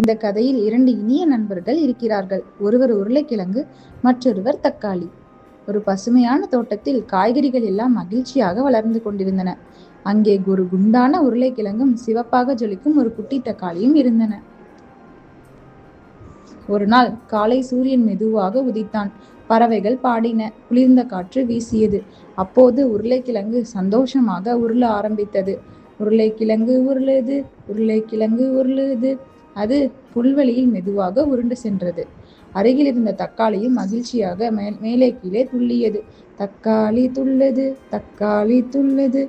இந்த கதையில் 2 இனிய நண்பர்கள் இருக்கிறார்கள். ஒருவர் உருளைக்கிழங்கு, மற்றொருவர் தக்காளி. ஒரு பசுமையான தோட்டத்தில் காய்கறிகள் எல்லாம் மகிழ்ச்சியாக வளர்ந்து கொண்டிருந்தன. அங்கே ஒரு குண்டான உருளைக்கிழங்கும் சிவப்பாக ஜொலிக்கும் ஒரு குட்டி தக்காளியும் இருந்தன. ஒரு நாள் காலை சூரியன் மெதுவாக உதித்தான். பறவைகள் பாடின, குளிர்ந்த காற்று வீசியது. அப்போது உருளைக்கிழங்கு சந்தோஷமாக உருள ஆரம்பித்தது. உருளைக்கிழங்கு உருளுது, உருளைக்கிழங்கு உருளுது. அது புல்வெளியில் மெதுவாக உருண்டு சென்றது. அருகில் இருந்த தக்காளியும் மகிழ்ச்சியாக மேலே கீழே துள்ளியது. தக்காளி துள்ளுது, தக்காளி துள்ளுது.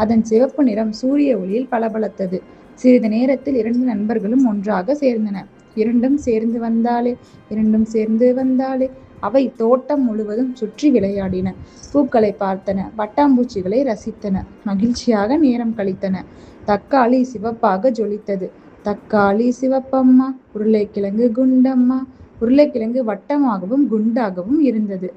அதன் சிவப்பு நிறம் சூரிய ஒளியில் பளபளத்தது. சிறிது நேரத்தில் 2 நண்பர்களும் ஒன்றாக சேர்ந்தன. இரண்டும் சேர்ந்து வந்தாலே, இரண்டும் சேர்ந்து வந்தாலே. அவை தோட்டம் முழுவதும் சுற்றி விளையாடின. பூக்களை பார்த்தன, பட்டாம்பூச்சிகளை ரசித்தன, மகிழ்ச்சியாக நேரம் கழித்தன. தக்காளி சிவப்பாக ஜொலித்தது. தக்காளி சிவப்பம்மா, உருளைக்கிழங்கு குண்டம்மா. உருளைக்கிழங்கு வட்டமாகவும் குண்டாகவும் இருந்தது.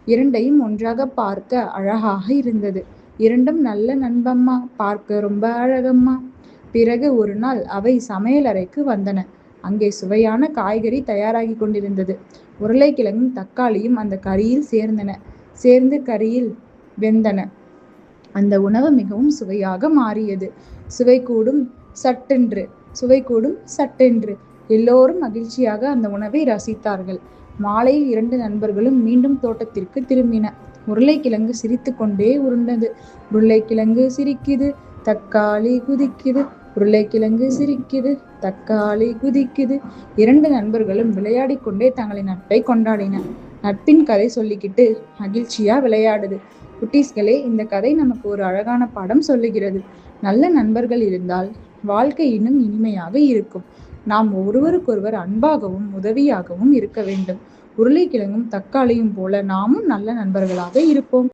இரண்டையும் ஒன்றாக பார்க்க அழகாக இருந்தது. இரண்டும் நல்ல நண்பம்மா, பார்க்க ரொம்ப அழகம்மா. பிறகு ஒரு நாள் அவை சமையலறைக்கு வந்தன. அங்கே சுவையான காய்கறி தயாராகி கொண்டிருந்தது. உருளைக்கிழங்கும் தக்காளியும் அந்த கறியில் சேர்ந்து கறியில் வெந்தன. அந்த உணவு மிகவும் சுவையாக மாறியது. சுவை கூடும் சட்டென்று எல்லோரும் மகிழ்ச்சியாக அந்த உணவை ரசித்தார்கள். மாலையில் 2 நண்பர்களும் மீண்டும் தோட்டத்திற்கு திரும்பின. உருளைக்கிழங்கு சிரித்து கொண்டே உருண்டது. உருளைக்கிழங்கு சிரிக்குது, தக்காளி குதிக்குது. உருளைக்கிழங்கு சிரிக்குது, தக்காளி குதிக்குது. 2 நண்பர்களும் விளையாடி கொண்டே தங்களின் நட்பை கொண்டாடின. நட்பின் கதை சொல்லிக்கிட்டு மகிழ்ச்சியா விளையாடுது. குட்டீஸ்களே, இந்த கதை நமக்கு ஒரு அழகான பாடம் சொல்லுகிறது. நல்ல நண்பர்கள் இருந்தால் வாழ்க்கை இன்னும் இனிமையாக இருக்கும். நாம் ஒருவருக்கொருவர் அன்பாகவும் உதவியாகவும் இருக்க வேண்டும். உருளைக்கிழங்கும் தக்காளியும் போல நாமும் நல்ல நண்பர்களாக இருப்போம்.